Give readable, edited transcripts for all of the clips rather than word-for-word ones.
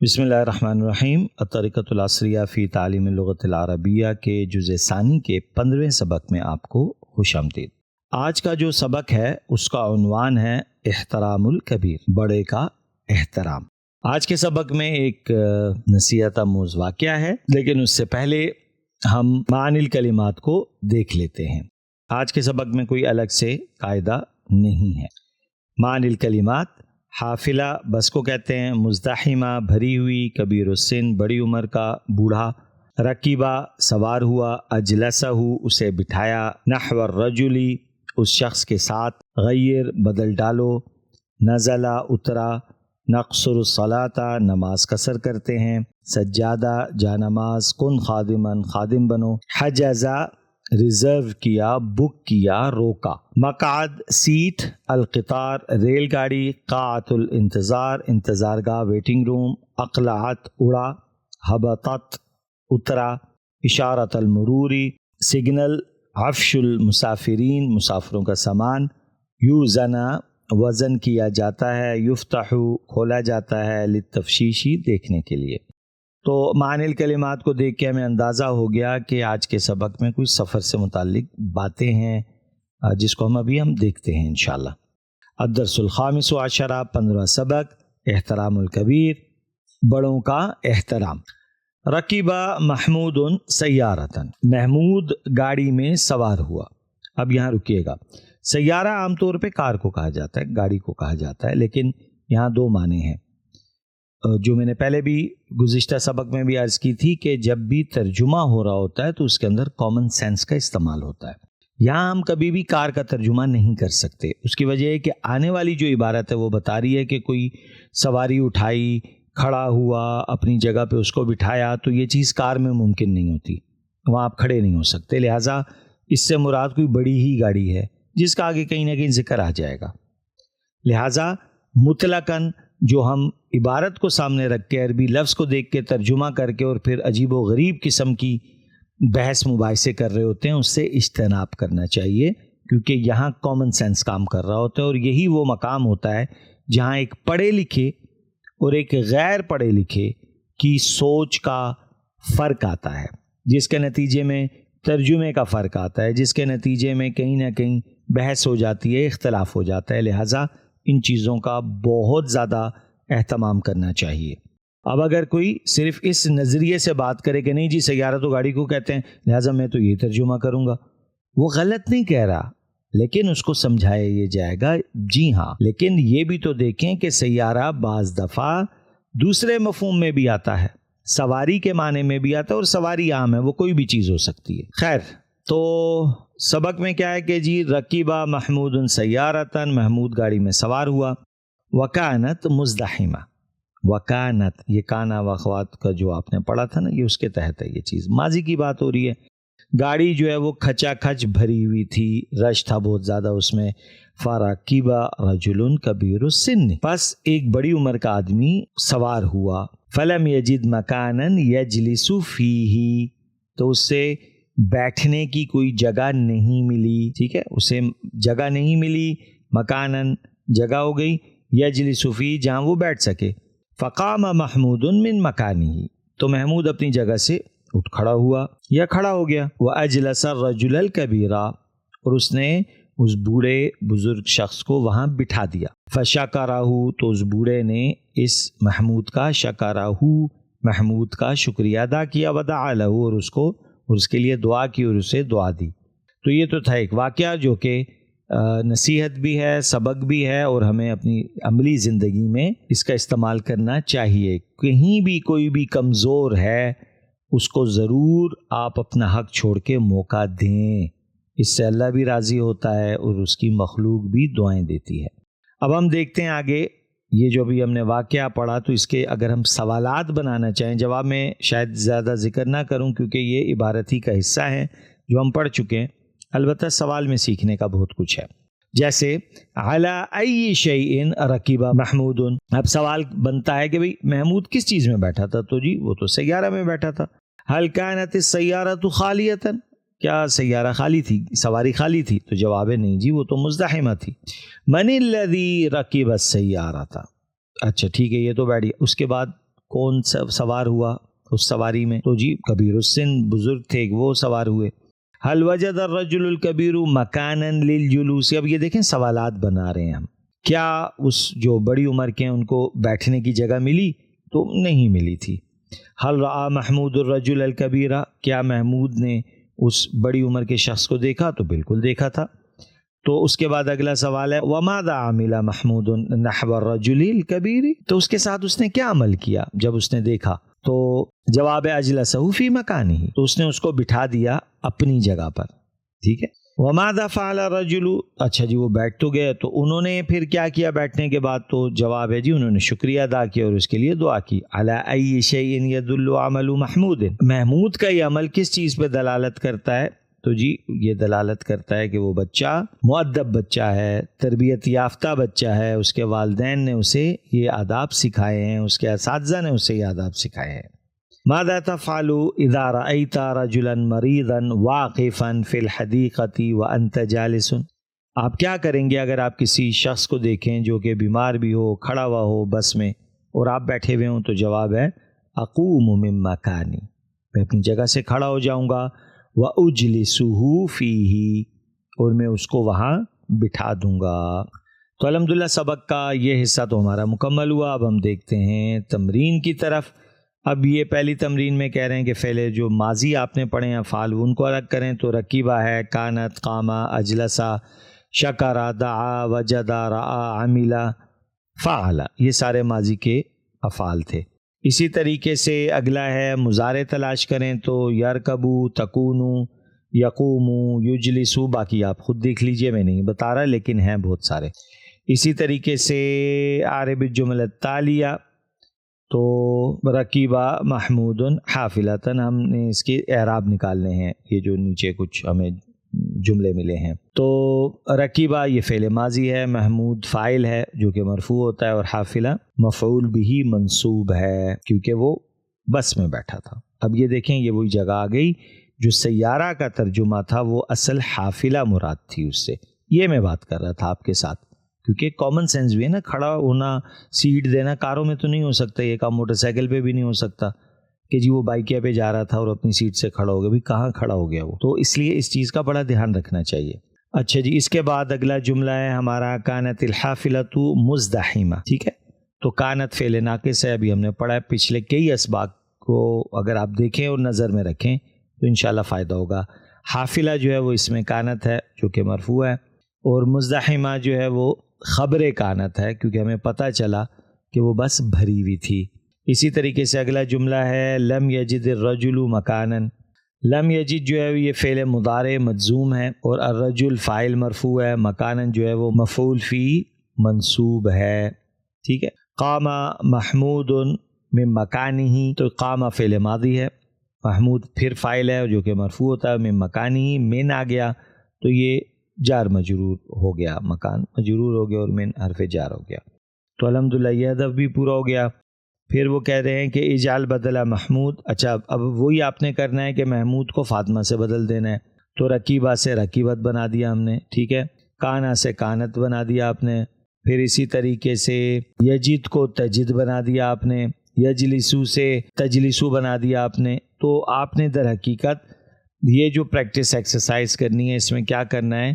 بسم اللہ الرحمن الرحیم الطریقۃ العصریہ فی تعلیم اللغۃ العربیہ کے جزء ثانی کے 15ویں سبق میں آپ کو خوش آمدید۔ آج کا جو سبق ہے اس کا عنوان ہے احترام الکبیر، بڑے کا احترام۔ آج کے سبق میں ایک نصیحت آموز واقعہ ہے، لیکن اس سے پہلے ہم معانی الکلمات کو دیکھ لیتے ہیں۔ آج کے سبق میں کوئی الگ سے قاعدہ نہیں ہے۔ معانی الکلمات: حافلہ بس کو کہتے ہیں، مزدحمہ بھری ہوئی، کبیر السن بڑی عمر کا بوڑھا، رکیبہ سوار ہوا، اجلسہ اسے بٹھایا، نحو الرجلی اس شخص کے ساتھ، غیر بدل ڈالو، نزلہ اترا، نقصر الصلاۃ نماز قصر کرتے ہیں، سجادہ جانماز، کن خادمن خادم بنو، حجزہ ریزرو کیا، بک کیا، روکا، مقعد سیٹ، القطار ریل گاڑی، قاعۃ الانتظار انتظار گاہ ویٹنگ روم، اقلعت اڑا، ہبطت اترا، اشارۃ المروری سگنل، عفش المسافرین مسافروں کا سامان، یوزنا وزن کیا جاتا ہے، یفتح کھولا جاتا ہے، للتفشیشی دیکھنے کے لیے۔ تو معنی الکلمات کو دیکھ کے ہمیں اندازہ ہو گیا کہ آج کے سبق میں کچھ سفر سے متعلق باتیں ہیں جس کو ہم دیکھتے ہیں انشاءاللہ۔ الدرس الخامس عشر، 15واں سبق، احترام الکبیر، بڑوں کا احترام۔ رکیبہ محمود سیارتن، محمود گاڑی میں سوار ہوا۔ اب یہاں رکیے گا، سیارہ عام طور پہ کار کو کہا جاتا ہے، گاڑی کو کہا جاتا ہے، لیکن یہاں دو معنی ہیں جو میں نے پہلے بھی گزشتہ سبق میں بھی عرض کی تھی کہ جب بھی ترجمہ ہو رہا ہوتا ہے تو اس کے اندر کامن سینس کا استعمال ہوتا ہے۔ یہاں ہم کبھی بھی کار کا ترجمہ نہیں کر سکتے، اس کی وجہ ہے کہ آنے والی جو عبارت ہے وہ بتا رہی ہے کہ کوئی سواری اٹھائی، کھڑا ہوا، اپنی جگہ پہ اس کو بٹھایا، تو یہ چیز کار میں ممکن نہیں ہوتی، وہاں آپ کھڑے نہیں ہو سکتے، لہٰذا اس سے مراد کوئی بڑی ہی گاڑی ہے جس کا آگے کہیں نہ کہیں ذکر آ جائے گا۔ لہٰذا مطلقاً جو ہم عبارت کو سامنے رکھ کے عربی لفظ کو دیکھ کے ترجمہ کر کے اور پھر عجیب و غریب قسم کی بحث مباحثے کر رہے ہوتے ہیں، اس سے اجتناب کرنا چاہیے، کیونکہ یہاں کامن سینس کام کر رہا ہوتا ہے، اور یہی وہ مقام ہوتا ہے جہاں ایک پڑھے لکھے اور ایک غیر پڑھے لکھے کی سوچ کا فرق آتا ہے، جس کے نتیجے میں ترجمے کا فرق آتا ہے، جس کے نتیجے میں کہیں نہ کہیں بحث ہو جاتی ہے، اختلاف ہو جاتا ہے۔ لہٰذا ان چیزوں کا بہت زیادہ اہتمام کرنا چاہیے۔ اب اگر کوئی صرف اس نظریے سے بات کرے کہ نہیں جی سیارہ تو گاڑی کو کہتے ہیں لہٰذا میں تو یہ ترجمہ کروں گا، وہ غلط نہیں کہہ رہا، لیکن اس کو سمجھایا یہ جائے گا جی ہاں، لیکن یہ بھی تو دیکھیں کہ سیارہ بعض دفعہ دوسرے مفہوم میں بھی آتا ہے، سواری کے معنی میں بھی آتا ہے، اور سواری عام ہے، وہ کوئی بھی چیز ہو سکتی ہے۔ خیر، تو سبق میں کیا ہے کہ جی رکیبہ محمود سیارتن، محمود گاڑی میں سوار ہوا، وکانت مزدحمہ، وکانت یہ کانا واخوات کا جو آپ نے پڑھا تھا نا، یہ اس کے تحت ہے، یہ چیز ماضی کی بات ہو رہی ہے۔ گاڑی جو ہے وہ کھچا کھچ بھری ہوئی تھی، رش تھا بہت زیادہ اس میں، فرکیبہ رجل کبیر السن، پس ایک بڑی عمر کا آدمی سوار ہوا، فلم یجد مکانا یجلس فیہ، تو اس سے بیٹھنے کی کوئی جگہ نہیں ملی، ٹھیک ہے، اسے جگہ نہیں ملی، مکانن جگہ ہو گئی، یجلس فیہ جہاں وہ بیٹھ سکے، فقام محمود من مکانہ، تو محمود اپنی جگہ سے اٹھ کھڑا ہوا یا کھڑا ہو گیا، واجلس الرجل الکبیر، اور اس نے اس بوڑھے بزرگ شخص کو وہاں بٹھا دیا، فشکرہ، تو اس بوڑھے نے اس محمود کا، شکرہ محمود کا شکریہ ادا کیا، ودعا لہ، اور اس کے لیے دعا کی اور اسے دعا دی۔ تو یہ تو تھا ایک واقعہ جو کہ نصیحت بھی ہے، سبق بھی ہے، اور ہمیں اپنی عملی زندگی میں اس کا استعمال کرنا چاہیے۔ کہیں بھی کوئی بھی کمزور ہے اس کو ضرور آپ اپنا حق چھوڑ کے موقع دیں، اس سے اللہ بھی راضی ہوتا ہے اور اس کی مخلوق بھی دعائیں دیتی ہے۔ اب ہم دیکھتے ہیں آگے، یہ جو بھی ہم نے واقعہ پڑھا تو اس کے اگر ہم سوالات بنانا چاہیں، جواب میں شاید زیادہ ذکر نہ کروں کیونکہ یہ عبارت ہی کا حصہ ہے جو ہم پڑھ چکے ہیں، البتہ سوال میں سیکھنے کا بہت کچھ ہے، جیسے علی ای شیء رکیبہ محمود، اب سوال بنتا ہے کہ بھئی محمود کس چیز میں بیٹھا تھا؟ تو جی وہ تو سیارہ میں بیٹھا تھا۔ هل كانت السيارة خالیۃ، کیا سیارہ خالی تھی، سواری خالی تھی؟ تو جواب ہے نہیں جی، وہ تو مزدحمہ تھی۔ من الذی رکب السیارۃ، اچھا ٹھیک ہے، یہ تو بیٹھ گیا۔ اس کے بعد کون سوار ہوا اس سواری میں؟ تو جی کبیر السن بزرگ تھے وہ سوار ہوئے۔ حل وجد الرجل الکبیر مکانا للجلوس، اب یہ دیکھیں سوالات بنا رہے ہیں ہم، کیا اس جو بڑی عمر کے ہیں ان کو بیٹھنے کی جگہ ملی؟ تو نہیں ملی تھی۔ حل رأى محمود الرجل الکبیر، کیا محمود نے اس بڑی عمر کے شخص کو دیکھا؟ تو بالکل دیکھا تھا۔ تو اس کے بعد اگلا سوال ہے وماذا عمل محمود نحو الرجل الکبیر، تو اس کے ساتھ اس نے کیا عمل کیا جب اس نے دیکھا؟ تو جواب اجلسہ فی مکانہ، تو اس نے اس کو بٹھا دیا اپنی جگہ پر، ٹھیک ہے۔ وماذا فعل الرجل، اچھا جی وہ بیٹھ تو گئے، تو انہوں نے پھر کیا کیا بیٹھنے کے بعد؟ تو جواب ہے جی انہوں نے شکریہ ادا کیا اور اس کے لیے دعا کی۔ علی ای شیء یدل عمل محمود، محمود کا یہ عمل کس چیز پہ دلالت کرتا ہے؟ تو جی یہ دلالت کرتا ہے کہ وہ بچہ مؤدب بچہ ہے، تربیت یافتہ بچہ ہے، اس کے والدین نے اسے یہ آداب سکھائے ہیں، اس کے اساتذہ نے اسے یہ آداب سکھائے ہیں۔ ماذا تفعل اذا رأيت رجلا مريضا واقفا في الحديقة وانت جالس، آپ کیا کریں گے اگر آپ کسی شخص کو دیکھیں جو کہ بیمار بھی ہو، کھڑا ہوا ہو بس میں، اور آپ بیٹھے ہوئے ہوں؟ تو جواب ہے اقوم من مکانی، میں اپنی جگہ سے کھڑا ہو جاؤں گا، وَأُجْلِسُهُ فِيهِ، اور میں اس کو وہاں بٹھا دوں گا۔ تو الحمدللہ سبق کا یہ حصہ تو ہمارا مکمل ہوا۔ اب ہم دیکھتے ہیں تمرین کی طرف۔ اب یہ پہلی تمرین میں کہہ رہے ہیں کہ فعل جو ماضی آپ نے پڑھے ہیں افعال ان کو الگ کریں، تو رکیبہ ہے، کانت، قامہ، اجلسہ، شکر، دعا، وجد، رعا، عمل، فعل، یہ سارے ماضی کے افعال تھے۔ اسی طریقے سے اگلا ہے مضارع تلاش کریں، تو یرکبو، تکونو، یقومو، یجلسو، باقی آپ خود دیکھ لیجئے، میں نہیں بتا رہا لیکن ہیں بہت سارے۔ اسی طریقے سے اعرب الجمل التالیہ، تو رکیبہ محمود حافلتاً، ہم نے اس کے اعراب نکالنے ہیں، یہ جو نیچے کچھ ہمیں جملے ملے ہیں۔ تو رکیبہ یہ فعل ماضی ہے، محمود فاعل ہے جو کہ مرفوع ہوتا ہے، اور حافلہ مفعول بھی منصوب ہے کیونکہ وہ بس میں بیٹھا تھا۔ اب یہ دیکھیں یہ وہی جگہ آ گئی جو سیارہ کا ترجمہ تھا، وہ اصل حافلہ مراد تھی اس سے، یہ میں بات کر رہا تھا آپ کے ساتھ، کیونکہ کامن سینس بھی ہے نا، کھڑا ہونا، سیٹ دینا کاروں میں تو نہیں ہو سکتا، یہ کام موٹر سائیکل پہ بھی نہیں ہو سکتا کہ جی وہ بائکیا پہ جا رہا تھا اور اپنی سیٹ سے کھڑا ہو گیا، بھی کہاں کھڑا ہو گیا وہ، تو اس لیے اس چیز کا بڑا دھیان رکھنا چاہیے۔ اچھا جی اس کے بعد اگلا جملہ ہے ہمارا کانت الحافلۃ مزدحمہ، ٹھیک ہے۔ تو کانت فعل ناقص ہے، ابھی ہم نے پڑھا ہے، پچھلے کئی اسباق کو اگر آپ دیکھیں اور نظر میں رکھیں تو انشاءاللہ فائدہ ہوگا۔ حافلہ جو ہے وہ اس میں کانت ہے جو کہ مرفوع ہے، اور مزدحمہ جو ہے وہ خبر کانت ہے کیونکہ ہمیں پتہ چلا کہ وہ بس بھری ہوئی تھی۔ اسی طریقے سے اگلا جملہ ہے لم یجد الرجل مکانا، لم یجد جو ہے یہ فعل مضارع مجزوم ہے، اور الرجل فاعل مرفوع ہے، مکانا جو ہے وہ مفعول فی منصوب ہے، ٹھیک ہے۔ قام محمود من مکانہ، تو قام فعل ماضی ہے، محمود پھر فاعل ہے جو کہ مرفوع ہوتا ہے، من مکانہ، من آ گیا تو یہ جار مجرور ہو گیا، مکان مجرور ہو گیا اور من حرف جار ہو گیا۔ تو الحمدللہ یہ ہدف بھی پورا ہو گیا۔ پھر وہ کہہ رہے ہیں کہ اجعل بدل محمود، اچھا اب وہی آپ نے کرنا ہے کہ محمود کو فاطمہ سے بدل دینا ہے، تو رکیبہ سے رکیبت بنا دیا ہم نے، ٹھیک ہے، کانا سے کانت بنا دیا آپ نے، پھر اسی طریقے سے یجد کو تجد بنا دیا آپ نے، یجلسو سے تجلسو بنا دیا آپ نے۔ تو آپ نے در حقیقت یہ جو پریکٹس ایکسرسائز کرنی ہے، اس میں کیا کرنا ہے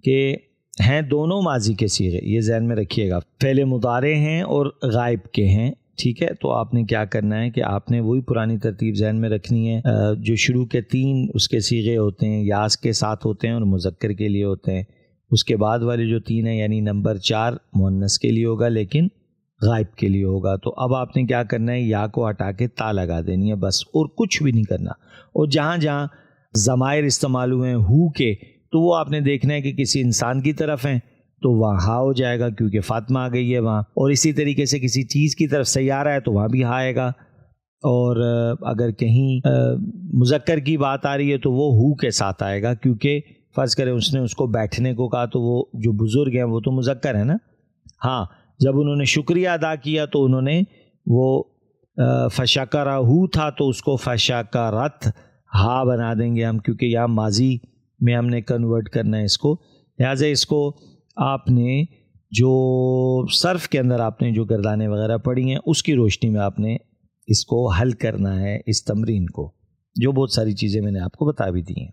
کہ ہیں دونوں ماضی کے صیغے، یہ ذہن میں رکھیے گا، فعل مضارع ہیں اور غائب کے ہیں، ٹھیک ہے۔ تو آپ نے کیا کرنا ہے کہ آپ نے وہی پرانی ترتیب ذہن میں رکھنی ہے، جو شروع کے 3 اس کے صیغے ہوتے ہیں یاس کے ساتھ ہوتے ہیں اور مذکر کے لیے ہوتے ہیں، اس کے بعد والے جو 3 ہیں یعنی نمبر 4 مؤنث کے لیے ہوگا لیکن غائب کے لیے ہوگا۔ تو اب آپ نے کیا کرنا ہے، یا کو ہٹا کے تا لگا دینی ہے بس، اور کچھ بھی نہیں کرنا۔ اور جہاں جہاں ضمائر استعمال ہوئے ہیں ہو کے، تو وہ آپ نے دیکھنا ہے کہ کسی انسان کی طرف ہیں تو وہاں ہا ہو جائے گا کیونکہ فاطمہ آ گئی ہے وہاں، اور اسی طریقے سے کسی چیز کی طرف سیارہ ہے تو وہاں بھی ہا آئے گا، اور اگر کہیں مذکر کی بات آ رہی ہے تو وہ ہو کے ساتھ آئے گا، کیونکہ فرض کریں اس نے اس کو بیٹھنے کو کہا تو وہ جو بزرگ ہیں وہ تو مذکر ہے نا، ہاں جب انہوں نے شکریہ ادا کیا تو انہوں نے وہ فشکرہ تھا تو اس کو فشکرت ہا بنا دیں گے ہم، کیونکہ یہاں ماضی میں ہم نے کنورٹ کرنا ہے اس کو، لہٰذا اس کو آپ نے جو صرف کے اندر آپ نے جو گردانیں وغیرہ پڑھی ہیں اس کی روشنی میں آپ نے اس کو حل کرنا ہے، اس تمرین کو، جو بہت ساری چیزیں میں نے آپ کو بتا بھی دی ہیں۔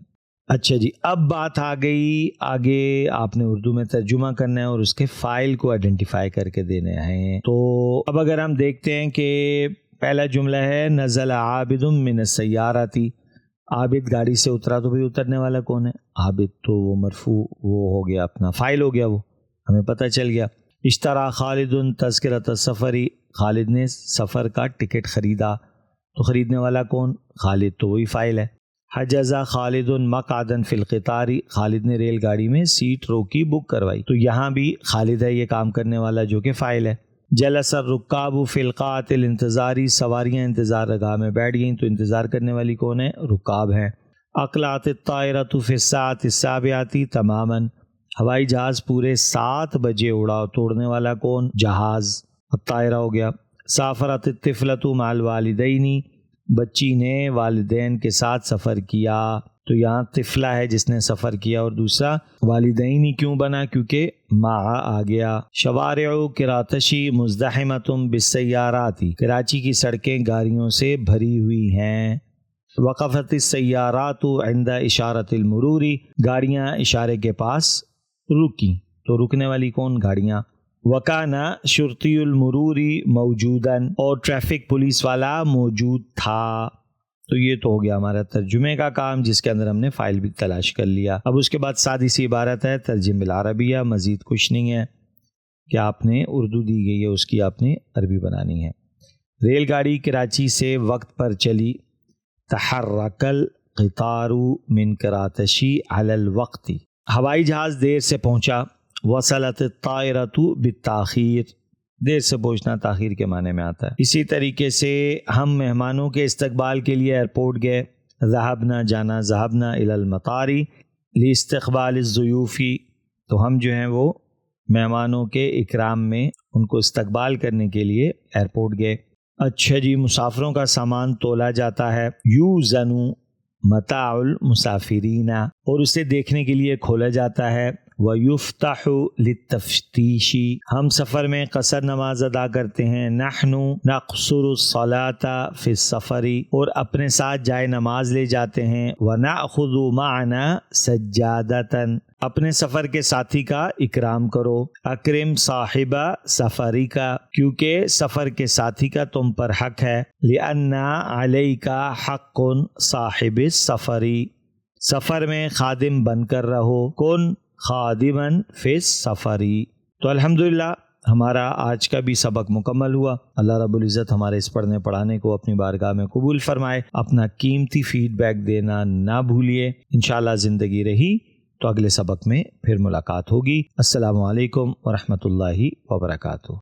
اچھا جی، اب بات آ گئی آگے آپ نے اردو میں ترجمہ کرنا ہے اور اس کے فائل کو آئیڈینٹیفائی کر کے دینے ہیں۔ تو اب اگر ہم دیکھتے ہیں کہ پہلا جملہ ہے نزل عابد من السیارۃ، عابد گاڑی سے اترا، تو بھئی اترنے والا کون ہے؟ عابد، تو وہ مرفوع وہ ہو گیا، اپنا فائل ہو گیا، وہ ہمیں پتہ چل گیا۔ اشترا خالد تذکرۃ السفر، خالد نے سفر کا ٹکٹ خریدا، تو خریدنے والا کون؟ خالد، تو وہی فائل ہے۔ حجز خالد مقعدا فی القطار، خالد نے ریل گاڑی میں سیٹ روکی، بک کروائی، تو یہاں بھی خالد ہے یہ کام کرنے والا جو کہ فائل ہے۔ جلس الرکاب فی القاعۃ الانتظار، سواریاں انتظار گاہ میں بیٹھ گئیں، تو انتظار کرنے والی کون ہے؟ رکاب ہیں۔ اقلعت الطائرۃ فی الساعۃ السابعۃ تماما، ہوائی جہاز پورے 7 بجے اڑا، تو اڑنے والا کون؟ جہاز، الطائرہ ہو گیا۔ سافرت الطفلۃ مع الوالدین، بچی نے والدین کے ساتھ سفر کیا، تو یہاں طفلہ ہے جس نے سفر کیا، اور دوسرا والدین ہی کیوں بنا؟ کیونکہ مع آ گیا۔ شوارع کراتشی مزدحمۃ بالسیارات، کراچی کی سڑکیں گاڑیوں سے بھری ہوئی ہیں۔ وقفت السیارات عند اشارۃ المرور، گاڑیاں اشارے کے پاس رکی، تو رکنے والی کون؟ گاڑیاں۔ وکانا شرطی المرور موجودا، اور ٹریفک پولیس والا موجود تھا۔ تو یہ تو ہو گیا ہمارا ترجمے کا کام، جس کے اندر ہم نے فائل بھی تلاش کر لیا۔ اب اس کے بعد سادی سی عبارت ہے ترجمہ بالعربیہ، مزید کچھ نہیں ہے کہ آپ نے اردو دی گئی ہے اس کی آپ نے عربی بنانی ہے۔ ریل گاڑی کراچی سے وقت پر چلی، تحرک القطار من کراتشی علی الوقت، ہوائی جہاز دیر سے پہنچا۔ وصلت الطائرۃ بالتاخیر، دیر سے پہنچنا تاخیر کے معنی میں آتا ہے۔ اسی طریقے سے ہم مہمانوں کے استقبال کے لیے ایئرپورٹ گئے، ذهبنا جانا، ذهبنا الى المطار لاستقبال الضیوف، تو ہم جو ہیں وہ مہمانوں کے اکرام میں ان کو استقبال کرنے کے لیے ایئرپورٹ گئے۔ اچھا جی، مسافروں کا سامان تولا جاتا ہے، یوزن متاع المسافرین، اور اسے دیکھنے کے لیے کھولا جاتا ہے۔ وَيُفْتَحُ لِلتَّفْتِيشِ، ہم سفر میں قصر نماز ادا کرتے ہیں۔ نَحْنُ نَقْصُرُ الصَّلَاةَ فِي السَّفَرِ، اور اپنے ساتھ جائے نماز لے جاتے ہیں۔ وَنَأْخُذُ مَعَنَا سَجَّادَةً، اپنے سفر کے ساتھی کا اکرام کرو۔ اکرم صاحب سفرک، کیونکہ سفر کے ساتھی کا تم پر حق ہے۔ لِأَنَّ عَلَيْكَ حَقٌّ صاحب السفر، سفر میں خادم بن کر رہو۔ کن خادماً فی السفر۔ تو الحمدللہ ہمارا آج کا بھی سبق مکمل ہوا۔ اللہ رب العزت ہمارے اس پڑھنے پڑھانے کو اپنی بارگاہ میں قبول فرمائے۔ اپنا قیمتی فیڈ بیک دینا نہ بھولیے۔ انشاءاللہ زندگی رہی تو اگلے سبق میں پھر ملاقات ہوگی۔ السلام علیکم ورحمۃ اللہ وبرکاتہ۔